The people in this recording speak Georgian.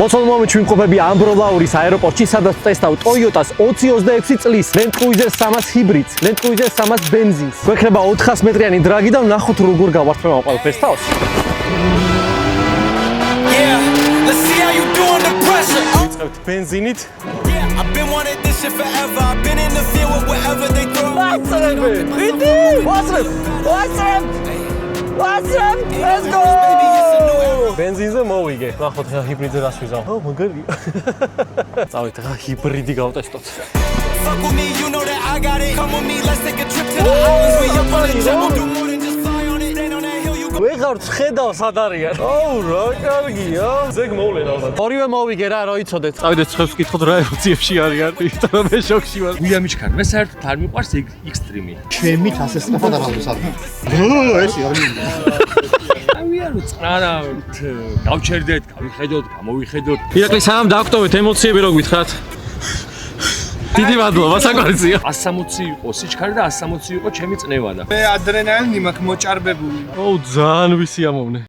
მოცვალ მომენტში ვიმყოფები ამბროლაურის აეროპორტში, სადაც ვტესტავ Toyotas 2026 წლის Land Cruiser 300 ჰიბრიდს, Land Cruiser 300 ბენზინს. გვექნება 400 მეტრიანი დრაგი და ვნახოთ როგორ გავართმევ ამ ყველაფერს თავს. ვიწყებთ ბენზინით. I've been wanting this shit forever. I've been in the field with whatever they throw. What's up? Let's go! Benzine მოვიგე. ნახოთ ხა ჰიბრიდზე რას ვიზავ. ო, მაგარია. წავით ხა ჰიბრიდი გავტესტოთ. Fuck with me, you know that I got it. Come with me, let's take a trip to the islands. We up on the jet, we'll do more than just fly on it. Stand on that hill, you go. ვეღარც ხედავ სად არიან. აუ, რა კარგია. ზეგ მოვლენ ალბათ. ორივე მოვიგე რა, რო იცოდეთ. წავიდეთ ცხებს ვკითხოთ რა ემოციებში არიან. იმიტომ მე შოქში ვარ. ვიამიჩქარ, მე საერთოდ არ მიყვარს ექსტრიმი. ჩემით ასე სწრაფად არ ავდესავდი. ეს არის. არა, გავჩერდეთ, გავიხედოთ, გამოვიხედოთ. ირაკლი, სამ დაგვტოვეთ ემოციები რო გითხრათ. დიდი მადლობა, საკვარცია. 160 იყო სიჩქარე და 160 იყო ჩემი წნევანა. მე ადრენალინი მაქვს მოჭარბებული. ოუ, ძალიან ვისიამოვნე.